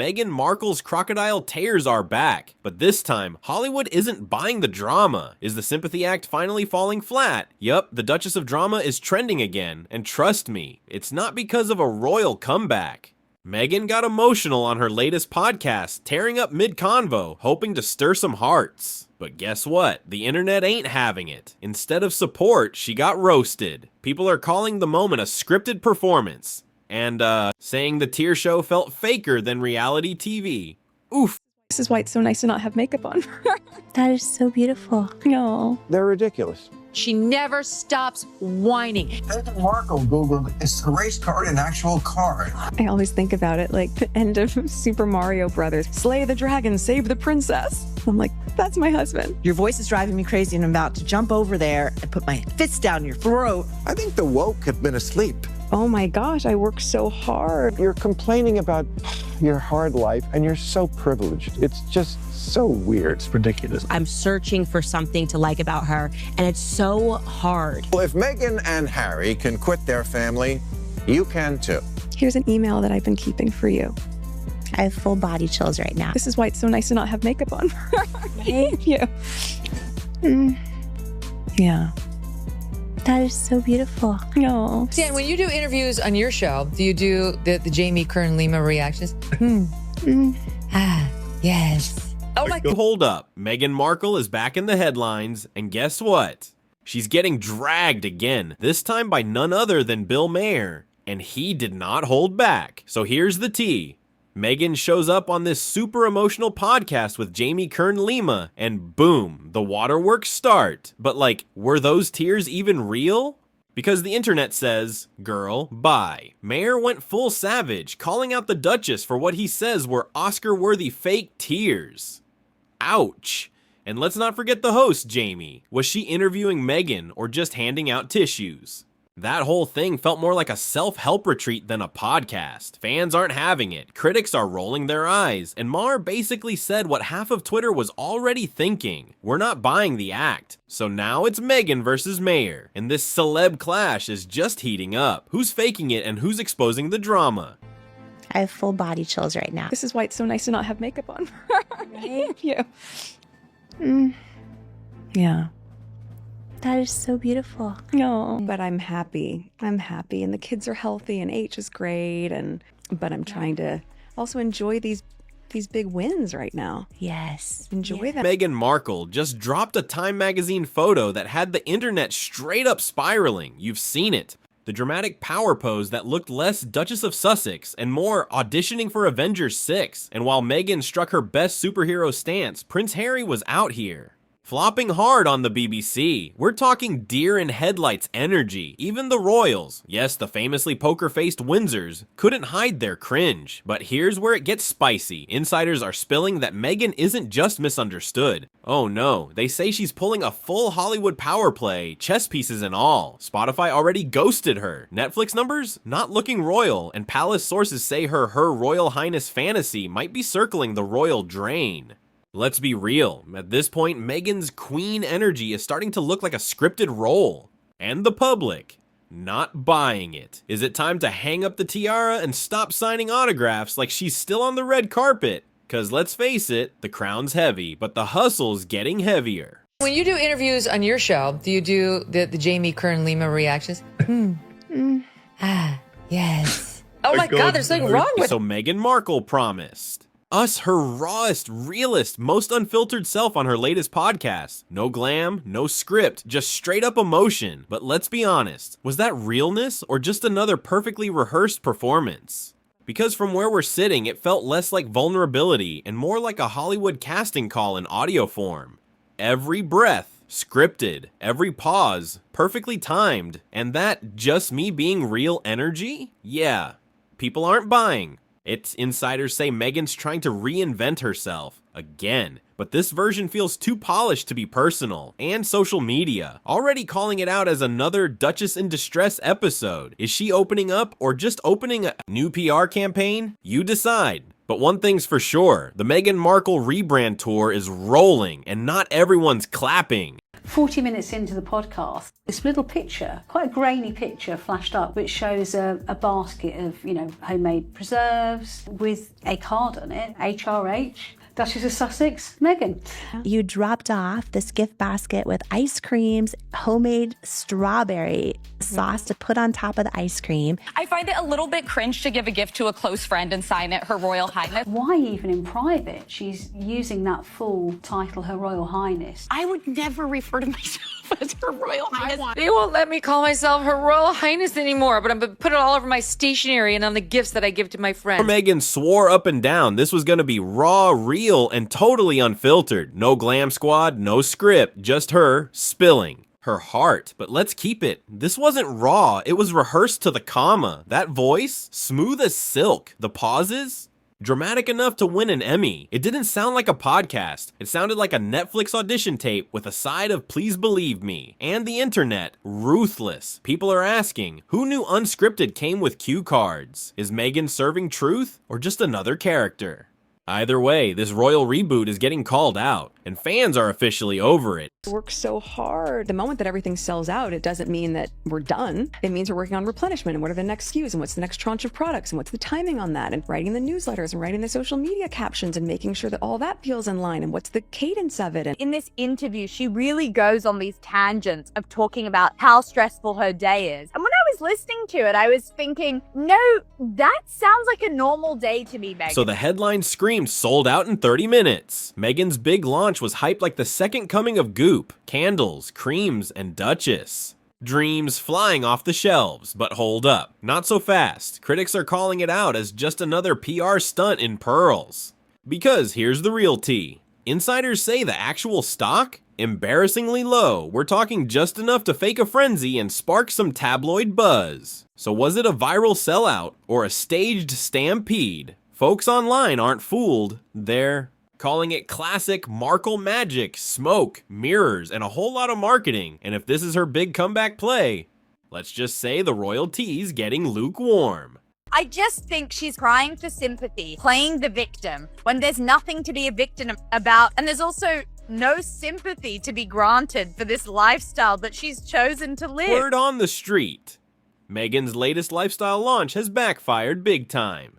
Meghan Markle's crocodile tears are back. But this time, Hollywood isn't buying the drama. Is the sympathy act finally falling flat? Yup, the Duchess of Drama is trending again, and trust me, it's not because of a royal comeback. Meghan got emotional on her latest podcast, tearing up mid-convo, hoping to stir some hearts. But guess what? The internet ain't having it. Instead of support, she got roasted. People are calling the moment a scripted performance. And, saying the tear show felt faker than reality TV. Oof. This is why it's so nice to not have makeup on. That is so beautiful. No. They're ridiculous. She never stops whining. Meghan Markle Googled, is the race card an actual card? I always think about it like the end of Super Mario Brothers. Slay the dragon, save the princess. I'm like, that's my husband. Your voice is driving me crazy and I'm about to jump over there and put my fists down your throat. I think the woke have been asleep. Oh my gosh, I work so hard. You're complaining about your hard life and you're so privileged. It's just so weird. It's ridiculous. I'm searching for something to like about her, and it's so hard. Well, if Meghan and Harry can quit their family, you can too. Here's an email that I've been keeping for you. I have full body chills right now. This is why it's so nice to not have makeup on. Thank you. Yeah. That is so beautiful. No. Dan, when you do interviews on your show, do you do the Jamie Kern Lima reactions? Yes. Oh my God. Hold up. Meghan Markle is back in the headlines, and guess what? She's getting dragged again, this time by none other than Bill Maher, and he did not hold back. So here's the tea. Meghan shows up on this super emotional podcast with Jamie Kern Lima, and boom, the waterworks start. But like, were those tears even real? Because the internet says, girl, bye. Maher went full savage, calling out the Duchess for what he says were Oscar-worthy fake tears. Ouch. And let's not forget the host, Jamie. Was she interviewing Meghan or just handing out tissues? That whole thing felt more like a self-help retreat than a podcast. Fans aren't having it, critics are rolling their eyes, and Maher basically said what half of Twitter was already thinking. We're not buying the act. So now it's Meghan versus Maher, and this celeb clash is just heating up. Who's faking it and who's exposing the drama? I have full body chills right now. This is why it's so nice to not have makeup on. Thank you. Yeah. That is so beautiful. No. But I'm happy. I'm happy. And the kids are healthy and H is great. But I'm trying to also enjoy these big wins right now. Yes. Enjoy them. Meghan Markle just dropped a Time magazine photo that had the internet straight up spiraling. You've seen it. The dramatic power pose that looked less Duchess of Sussex and more auditioning for Avengers 6. And while Meghan struck her best superhero stance, Prince Harry was out here. Flopping hard on the BBC. We're talking deer in headlights energy. Even the royals, yes, the famously poker-faced Windsors, couldn't hide their cringe. But here's where it gets spicy. Insiders are spilling that Meghan isn't just misunderstood. Oh no, they say she's pulling a full Hollywood power play, chess pieces and all. Spotify already ghosted her. Netflix numbers? Not looking royal, and palace sources say her Royal Highness fantasy might be circling the royal drain. Let's be real, at this point, Meghan's queen energy is starting to look like a scripted role. And the public, not buying it. Is it time to hang up the tiara and stop signing autographs like she's still on the red carpet? Cause let's face it, the crown's heavy, but the hustle's getting heavier. When you do interviews on your show, do you do the Jamie Kern Lima reactions? Yes. Oh my God, there's something wrong with it. So Meghan Markle promised us her rawest, realest, most unfiltered self on her latest podcast. No glam, no script, just straight up emotion. But let's be honest, was that realness or just another perfectly rehearsed performance? Because from where we're sitting, it felt less like vulnerability and more like a Hollywood casting call in audio form. Every breath, scripted, every pause, perfectly timed, and that just me being real energy? Yeah, people aren't buying. It's insiders say Meghan's trying to reinvent herself again, but this version feels too polished to be personal, and social media, already calling it out as another Duchess in Distress episode. Is she opening up or just opening a new PR campaign? You decide. But one thing's for sure, the Meghan Markle rebrand tour is rolling, and not everyone's clapping. 40 minutes into the podcast, this little picture, quite a grainy picture, flashed up, which shows a basket of, homemade preserves with a card on it, HRH. Duchess of Sussex, Meghan. You dropped off this gift basket with ice creams, homemade strawberry sauce to put on top of the ice cream. I find it a little bit cringe to give a gift to a close friend and sign it Her Royal Highness. Why even in private? She's using that full title, Her Royal Highness. I would never refer to myself as Her Royal Highness. They won't let me call myself Her Royal Highness anymore, but I'm going to put it all over my stationery and on the gifts that I give to my friends. Meghan swore up and down this was going to be raw, real, and totally unfiltered. No glam squad, no script, just her spilling her heart. But let's keep it. This wasn't raw, it was rehearsed to the comma. That voice, smooth as silk. The pauses, dramatic enough to win an Emmy. It didn't sound like a podcast. It sounded like a Netflix audition tape with a side of Please Believe Me. And the internet, ruthless. People are asking, who knew unscripted came with cue cards? Is Meghan serving truth or just another character? Either way, this royal reboot is getting called out, and fans are officially over it. Work so hard. The moment that everything sells out, it doesn't mean that we're done. It means we're working on replenishment and what are the next SKUs and what's the next tranche of products and what's the timing on that, and writing the newsletters and writing the social media captions and making sure that all that feels in line and what's the cadence of it. And in this interview, she really goes on these tangents of talking about how stressful her day is. And when I was listening to it, I was thinking, no, that sounds like a normal day to me, Meghan. So the headline screamed sold out in 30 minutes. Meghan's big launch was hyped like the second coming of Goop, candles, creams, and Duchess. Dreams flying off the shelves, but hold up, not so fast. Critics are calling it out as just another PR stunt in pearls. Because here's the real tea. Insiders say the actual stock? Embarrassingly low. We're talking just enough to fake a frenzy and spark some tabloid buzz. So was it a viral sellout or a staged stampede? Folks online aren't fooled. They're calling it classic Markle magic, smoke, mirrors, and a whole lot of marketing. And if this is her big comeback play, let's just say the royal tea's getting lukewarm. I just think she's crying for sympathy, playing the victim, when there's nothing to be a victim about, and there's also no sympathy to be granted for this lifestyle that she's chosen to live. Word on the street. Meghan's latest lifestyle launch has backfired big time.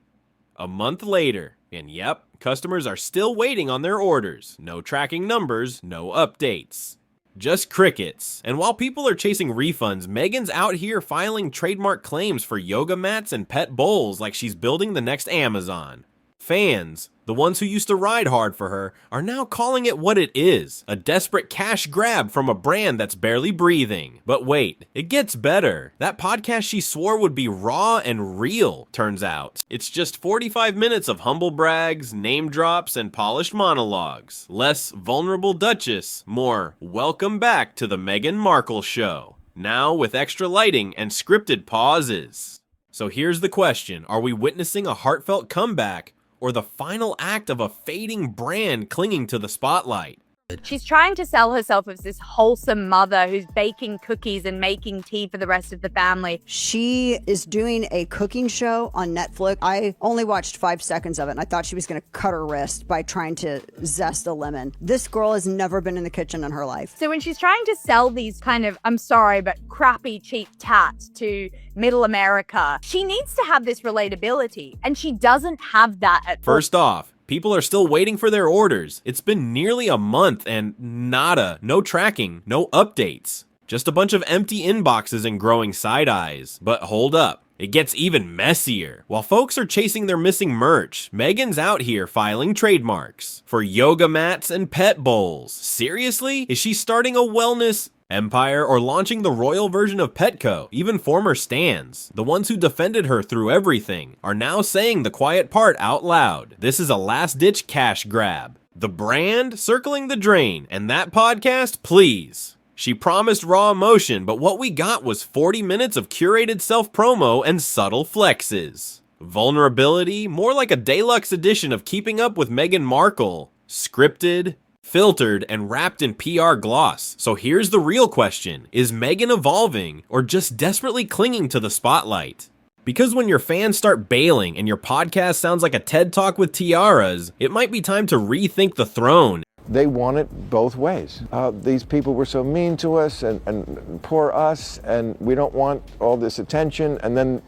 A month later, and yep, customers are still waiting on their orders. No tracking numbers, no updates. Just crickets. And while people are chasing refunds, Meghan's out here filing trademark claims for yoga mats and pet bowls like she's building the next Amazon. Fans, the ones who used to ride hard for her, are now calling it what it is, a desperate cash grab from a brand that's barely breathing. But wait, it gets better. That podcast she swore would be raw and real, turns out. It's just 45 minutes of humble brags, name drops, and polished monologues. Less vulnerable Duchess, more welcome back to the Meghan Markle show. Now with extra lighting and scripted pauses. So here's the question, are we witnessing a heartfelt comeback or the final act of a fading brand clinging to the spotlight? She's trying to sell herself as this wholesome mother who's baking cookies and making tea for the rest of the family. She is doing a cooking show on Netflix. I only watched 5 seconds of it, and I thought she was going to cut her wrist by trying to zest a lemon. This girl has never been in the kitchen in her life. So when she's trying to sell these kind of, I'm sorry, but crappy, cheap tats to middle America, she needs to have this relatability, and she doesn't have that at First off, people are still waiting for their orders. It's been nearly a month and nada, no tracking, no updates. Just a bunch of empty inboxes and growing side eyes. But hold up, it gets even messier. While folks are chasing their missing merch, Meghan's out here filing trademarks for yoga mats and pet bowls. Seriously? Is she starting a wellness empire or launching the royal version of Petco? Even former stans, the ones who defended her through everything, are now saying the quiet part out loud. This is a last-ditch cash grab. The brand circling the drain, and that podcast, please. She promised raw emotion, but what we got was 40 minutes of curated self-promo and subtle flexes. Vulnerability, more like a deluxe edition of Keeping Up with Meghan Markle. Scripted, filtered, and wrapped in PR gloss. So here's the real question. Is Meghan evolving or just desperately clinging to the spotlight? Because when your fans start bailing and your podcast sounds like a TED Talk with tiaras, it might be time to rethink the throne. they want it both ways. These people were so mean to us and poor us, and we don't want all this attention, and then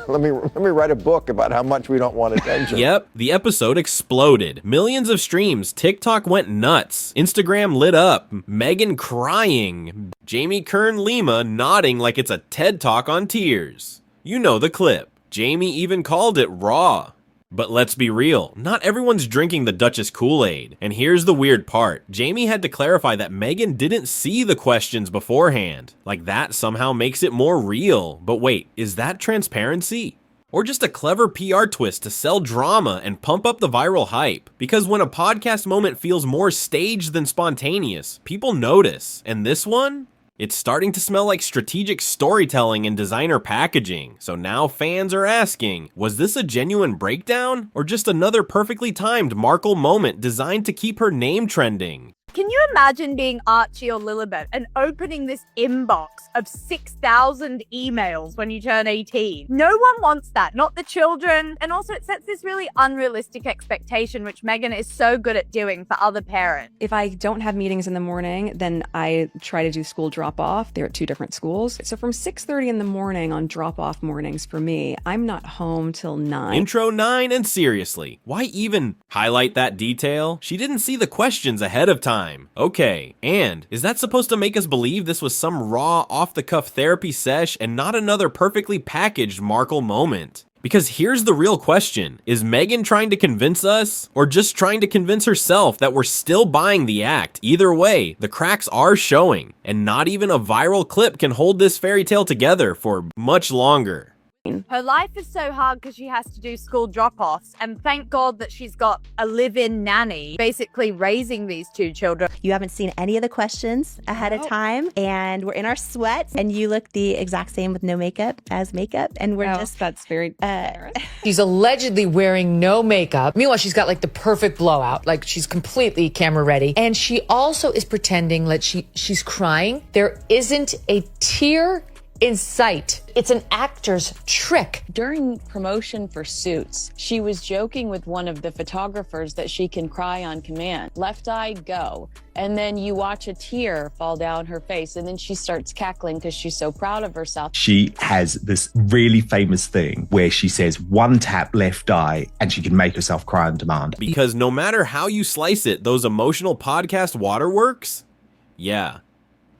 let me write a book about how much we don't want attention. Yep, the episode exploded. Millions of streams, TikTok went nuts, Instagram lit up, Meghan crying, Jamie Kern Lima nodding like it's a TED Talk on tears. You know the clip. Jamie even called it raw. But let's be real, not everyone's drinking the Duchess Kool-Aid. And here's the weird part. Jamie had to clarify that Meghan didn't see the questions beforehand. Like that somehow makes it more real. But wait, is that transparency? Or just a clever PR twist to sell drama and pump up the viral hype? Because when a podcast moment feels more staged than spontaneous, people notice. And this one? It's starting to smell like strategic storytelling and designer packaging. So now fans are asking, was this a genuine breakdown? Or just another perfectly timed Markle moment designed to keep her name trending? Can you imagine being Archie or Lilibet and opening this inbox of 6,000 emails when you turn 18? No one wants that, not the children. And also it sets this really unrealistic expectation, which Meghan is so good at doing for other parents. If I don't have meetings in the morning, then I try to do school drop-off. They're at 2 different schools. So from 6:30 in the morning on drop-off mornings for me, I'm not home till 9. Intro 9, and seriously, why even highlight that detail? She didn't see the questions ahead of time. Okay, and is that supposed to make us believe this was some raw, off-the-cuff therapy sesh and not another perfectly packaged Markle moment? Because here's the real question. Is Meghan trying to convince us, or just trying to convince herself that we're still buying the act? Either way, the cracks are showing, and not even a viral clip can hold this fairy tale together for much longer. Her life is so hard because she has to do school drop-offs, and thank God that she's got a live-in nanny basically raising these 2 children. You haven't seen any of the questions ahead of time, and we're in our sweats, and you look the exact same with no makeup as makeup, and we're that's very She's allegedly wearing no makeup. Meanwhile, she's got like the perfect blowout. Like she's completely camera ready. And she also is pretending like she's crying. There isn't a tear in sight. It's an actor's trick. During promotion for Suits, she was joking with one of the photographers that she can cry on command. Left eye, go. And then you watch a tear fall down her face, and then she starts cackling because she's so proud of herself. She has this really famous thing where she says 1 tap left eye and she can make herself cry on demand. Because no matter how you slice it, those emotional podcast waterworks? Yeah.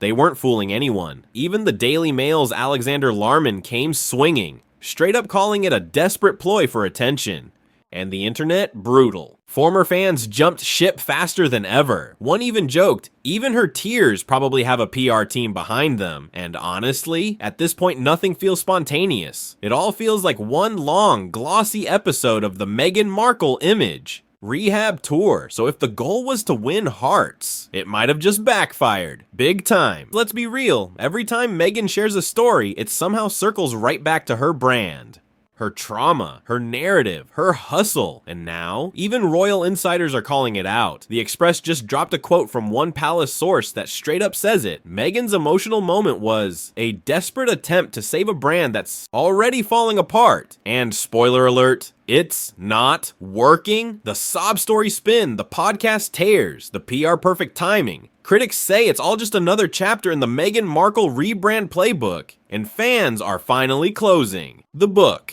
They weren't fooling anyone. Even the Daily Mail's Alexander Larman came swinging, straight up calling it a desperate ploy for attention. And the internet, brutal. Former fans jumped ship faster than ever. One even joked, even her tears probably have a PR team behind them. And honestly, at this point nothing feels spontaneous. It all feels like one long, glossy episode of the Meghan Markle image. Rehab tour, so if the goal was to win hearts, it might have just backfired. Big time. Let's be real, every time Meghan shares a story, it somehow circles right back to her brand. Her trauma, her narrative, her hustle. And now, even royal insiders are calling it out. The Express just dropped a quote from one palace source that straight up says it. Meghan's emotional moment was a desperate attempt to save a brand that's already falling apart. And spoiler alert, it's not working. The sob story spin, the podcast tears, the PR perfect timing. Critics say it's all just another chapter in the Meghan Markle rebrand playbook. And fans are finally closing the book.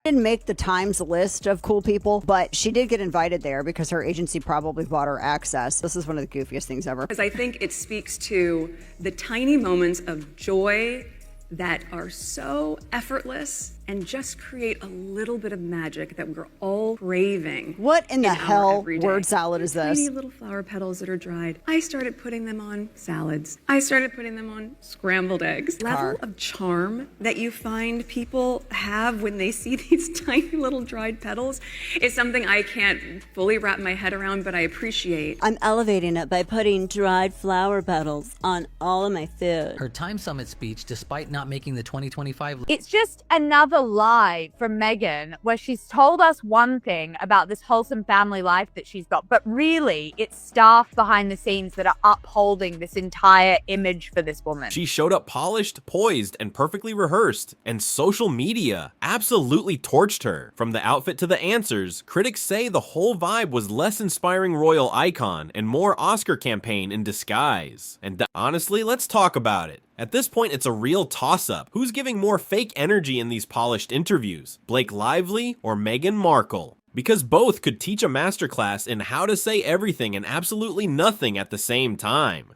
Didn't make the Times list of cool people, but she did get invited there because her agency probably bought her access. This is one of the goofiest things ever. Because I think it speaks to the tiny moments of joy that are so effortless and just create a little bit of magic that we're all craving. What in the hell word salad is this? Tiny little flower petals that are dried. I started putting them on salads. I started putting them on scrambled eggs. Level of charm that you find people have when they see these tiny little dried petals is something I can't fully wrap my head around, but I appreciate. I'm elevating it by putting dried flower petals on all of my food. Her Time Summit speech, despite not making the 2025 It's just another another lie from Meghan where she's told us one thing about this wholesome family life that she's got, but really it's staff behind the scenes that are upholding this entire image for this woman. She showed up polished, poised, and perfectly rehearsed, and social media absolutely torched her. From the outfit to the answers, critics say the whole vibe was less inspiring royal icon and more Oscar campaign in disguise. And honestly, let's talk about it. At this point, it's a real toss-up. Who's giving more fake energy in these polished interviews? Blake Lively or Meghan Markle? Because both could teach a masterclass in how to say everything and absolutely nothing at the same time.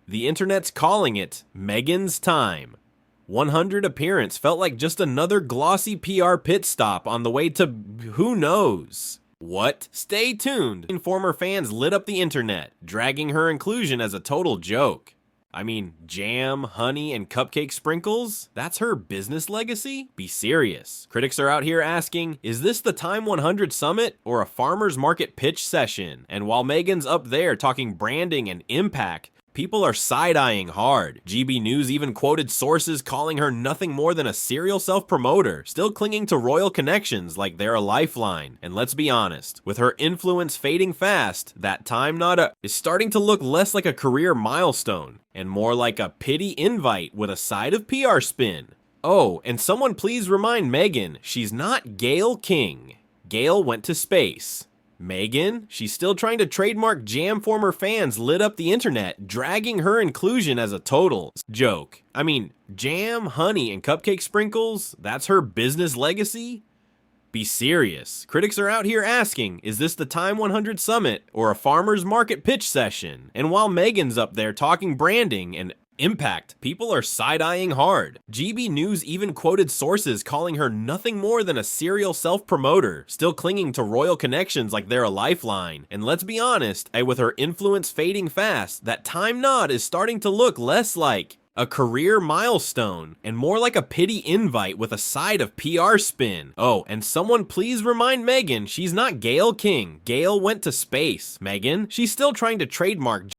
The internet's calling it Meghan's time. 100 appearance felt like just another glossy PR pit stop on the way to who knows what? Stay tuned. Former fans lit up the internet, dragging her inclusion as a total joke. I mean, jam, honey, and cupcake sprinkles? That's her business legacy? Be serious. Critics are out here asking, is this the Time 100 Summit or a farmer's market pitch session? And while Meghan's up there talking branding and impact, people are side-eyeing hard. GB News even quoted sources calling her nothing more than a serial self-promoter, still clinging to royal connections like they're a lifeline. And let's be honest, with her influence fading fast, that time nada is starting to look less like a career milestone and more like a pity invite with a side of PR spin. Oh, and someone please remind Meghan, she's not Gayle King. Gayle went to space. Meghan, she's still trying to trademark jam. Former fans lit up the internet, dragging her inclusion as a total joke. I mean, jam, honey, and cupcake sprinkles? That's her business legacy? Be serious. Critics are out here asking, is this the Time 100 Summit or a farmer's market pitch session? And while Meghan's up there talking branding and impact, people are side-eyeing hard. GB News even quoted sources calling her nothing more than a serial self-promoter, still clinging to royal connections like they're a lifeline. And let's be honest, with her influence fading fast, that time nod is starting to look less like a career milestone and more like a pity invite with a side of PR spin. Oh, and someone please remind Meghan, she's not Gayle King. Gayle went to space. Meghan, she's still trying to trademark.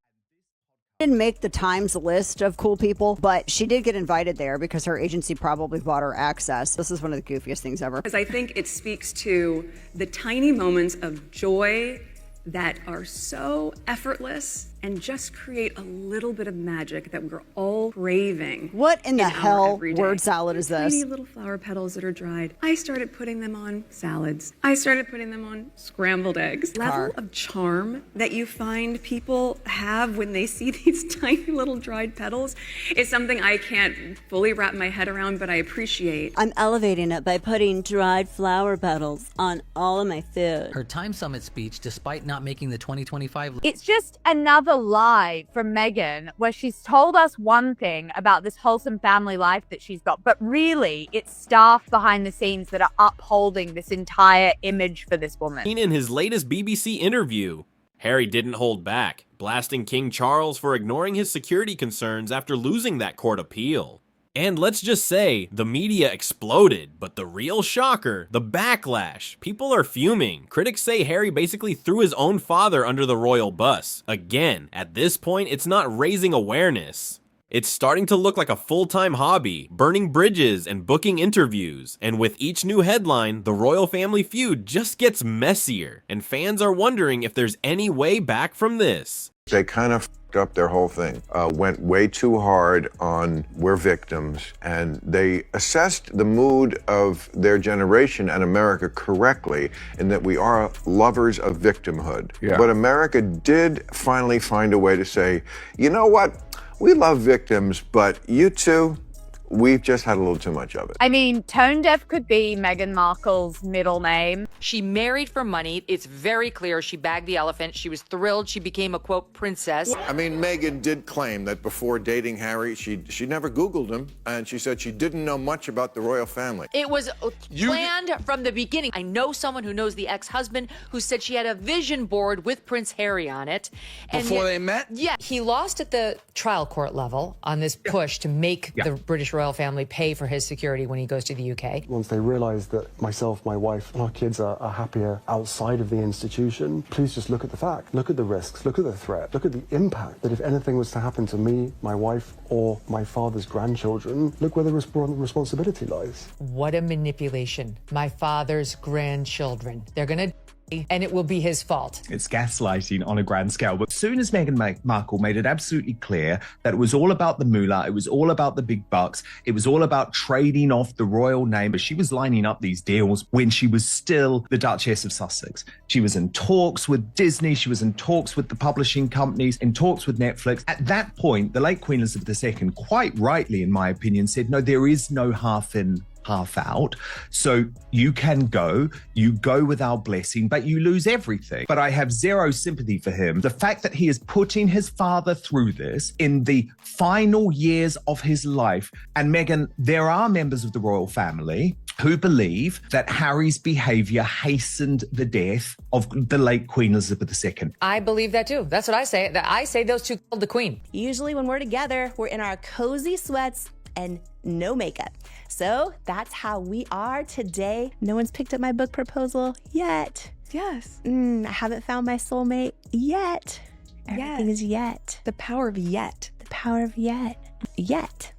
Didn't make the Times list of cool people, but she did get invited there because her agency probably bought her access. This is one of the goofiest things ever. Because I think it speaks to the tiny moments of joy that are so effortless and just create a little bit of magic that we're all craving. What in the hell word salad is this? Tiny little flower petals that are dried. I started putting them on salads. I started putting them on scrambled eggs. Level of charm that you find people have when they see these tiny little dried petals is something I can't fully wrap my head around, but I appreciate. I'm elevating it by putting dried flower petals on all of my food. Her Time Summit speech, despite not making the 2025 It's just another lie from Meghan where she's told us one thing about this wholesome family life that she's got, but really it's staff behind the scenes that are upholding this entire image for this woman. In his latest BBC interview, Harry didn't hold back, blasting King Charles for ignoring his security concerns after losing that court appeal. And let's just say, the media exploded, but the real shocker, the backlash. People are fuming. Critics say Harry basically threw his own father under the royal bus. Again, at this point, it's not raising awareness. It's starting to look like a full-time hobby, burning bridges and booking interviews. And with each new headline, the royal family feud just gets messier. And fans are wondering if there's any way back from this. They kind of f***ed up their whole thing, went way too hard on we're victims, and they assessed the mood of their generation and America correctly in that we are lovers of victimhood. Yeah. But America did finally find a way to say, you know what? We love victims, but you two, we've just had a little too much of it. I mean, tone deaf could be Meghan Markle's middle name. She married for money. It's very clear she bagged the elephant. She was thrilled. She became a, quote, princess. I mean, Meghan did claim that before dating Harry, she never Googled him, and she said she didn't know much about the royal family. It was planned from the beginning. I know someone who knows the ex-husband who said she had a vision board with Prince Harry on it. Before they met? Yeah. He lost at the trial court level on this push to make the British royal royal family pay for his security when he goes to the UK. Once they realise that myself, my wife, and our kids are happier outside of the institution, please just look at the fact. Look at the risks. Look at the threat. Look at the impact that if anything was to happen to me, my wife, or my father's grandchildren, look where the responsibility lies. What a manipulation. My father's grandchildren. They're gonna and it will be his fault. It's gaslighting on a grand scale. But as soon as Meghan Markle made it absolutely clear that it was all about the moolah, it was all about the big bucks, it was all about trading off the royal name, but she was lining up these deals when she was still the Duchess of Sussex. She was in talks with Disney, she was in talks with the publishing companies, in talks with Netflix. At that point, the late Queen Elizabeth II, quite rightly, in my opinion, said, no, there is no half in, half out. So you go with our blessing, but you lose everything. But I have zero sympathy for him. The fact that he is putting his father through this in the final years of his life. And Meghan, there are members of the royal family who believe that Harry's behavior hastened the death of the late Queen Elizabeth II. I believe that too. That's what I say. I say those two killed the Queen. Usually when we're together, we're in our cozy sweats and no makeup. So that's how we are today. No one's picked up my book proposal yet. Yes. I haven't found my soulmate yet. Everything is yet. The power of yet. The power of yet. Yet.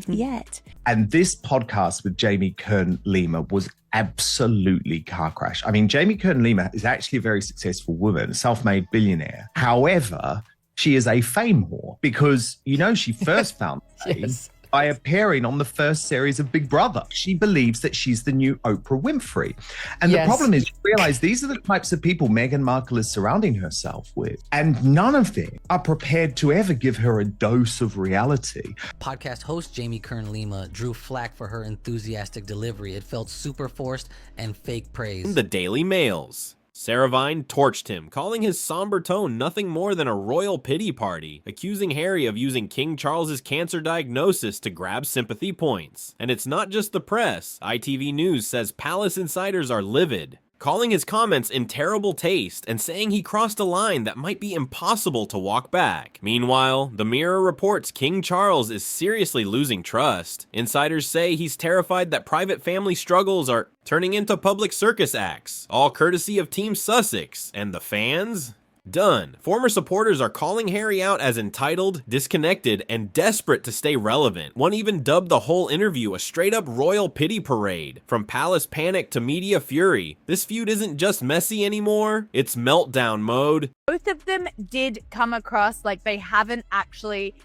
Yet. And this podcast with Jamie Kern-Lima was absolutely car crash. I mean, Jamie Kern-Lima is actually a very successful woman, a self-made billionaire. However, she is a fame whore because, you know, she first found fame by appearing on the first series of Big Brother. She believes that she's the new Oprah Winfrey. And the problem is, you realize these are the types of people Meghan Markle is surrounding herself with. And none of them are prepared to ever give her a dose of reality. Podcast host Jamie Kern-Lima drew flack for her enthusiastic delivery. It felt super forced and fake praise. The Daily Mails. Sarah Vine torched him, calling his somber tone nothing more than a royal pity party, accusing Harry of using King Charles's cancer diagnosis to grab sympathy points. And it's not just the press. ITV News says palace insiders are livid, calling his comments in terrible taste and saying he crossed a line that might be impossible to walk back. Meanwhile, the Mirror reports King Charles is seriously losing trust. Insiders say he's terrified that private family struggles are turning into public circus acts, all courtesy of Team Sussex. And the fans? Done. Former supporters are calling Harry out as entitled, disconnected, and desperate to stay relevant. One even dubbed the whole interview a straight-up royal pity parade. From palace panic to media fury, this feud isn't just messy anymore, it's meltdown mode. Both of them did come across like they haven't actually,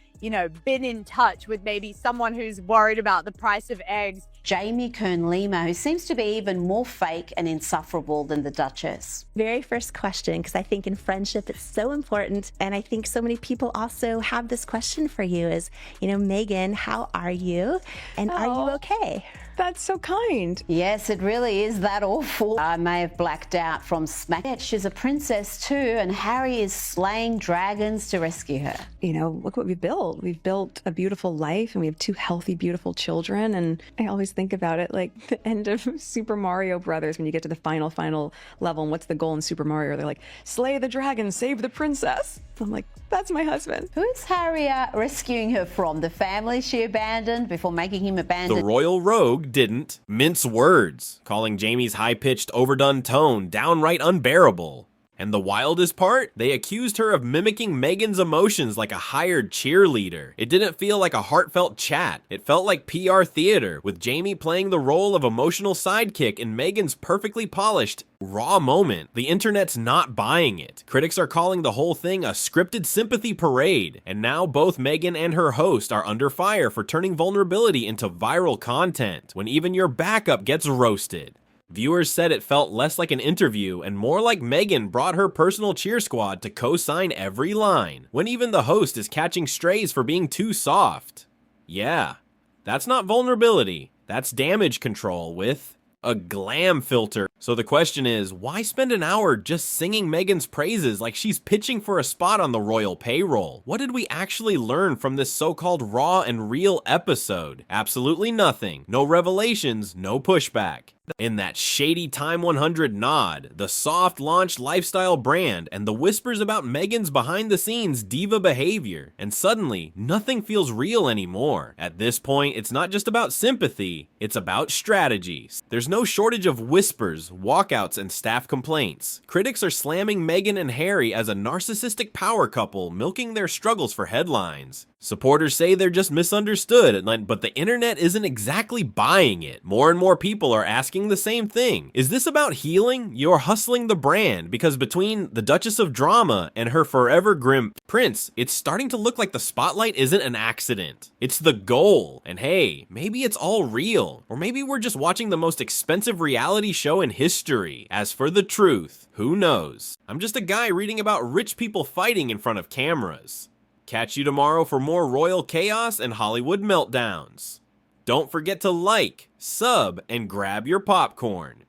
been in touch with maybe someone who's worried about the price of eggs. Jamie Kern-Lima, who seems to be even more fake and insufferable than the Duchess. Very first question, because I think in friendship it's so important. And I think so many people also have this question for you is, Meghan, how are you? And are you okay? That's so kind. Yes, it really is that awful. I may have blacked out from smack. She's a princess too, and Harry is slaying dragons to rescue her. Look what we've built. We've built a beautiful life, and we have 2 healthy, beautiful children. And I always think about it like the end of Super Mario Brothers when you get to the final level. And what's the goal in Super Mario? They're like, slay the dragon, save the princess. I'm like, that's my husband. Who is Harry rescuing her from? The family she abandoned before making him abandon? The royal rogue didn't mince words, calling Jamie's high-pitched, overdone tone downright unbearable. And the wildest part? They accused her of mimicking Meghan's emotions like a hired cheerleader. It didn't feel like a heartfelt chat. It felt like PR theater, with Jamie playing the role of emotional sidekick in Meghan's perfectly polished, raw moment. The internet's not buying it. Critics are calling the whole thing a scripted sympathy parade. And now both Meghan and her host are under fire for turning vulnerability into viral content, when even your backup gets roasted. Viewers said it felt less like an interview and more like Meghan brought her personal cheer squad to co-sign every line, when even the host is catching strays for being too soft. Yeah, that's not vulnerability, that's damage control with a glam filter. So the question is, why spend an hour just singing Meghan's praises like she's pitching for a spot on the royal payroll? What did we actually learn from this so-called raw and real episode? Absolutely nothing. No revelations, no pushback. In that shady Time 100 nod, the soft launched lifestyle brand, and the whispers about Meghan's behind the scenes diva behavior, and suddenly, nothing feels real anymore. At this point, it's not just about sympathy, it's about strategies. There's no shortage of whispers, walkouts, and staff complaints. Critics are slamming Meghan and Harry as a narcissistic power couple, milking their struggles for headlines. Supporters say they're just misunderstood, but the internet isn't exactly buying it. More and more people are asking the same thing. Is this about healing? You're hustling the brand, because between the Duchess of Drama and her forever grim prince, it's starting to look like the spotlight isn't an accident. It's the goal. And hey, maybe it's all real. Or maybe we're just watching the most expensive reality show in history. As for the truth, who knows? I'm just a guy reading about rich people fighting in front of cameras. Catch you tomorrow for more royal chaos and Hollywood meltdowns. Don't forget to like, sub, and grab your popcorn.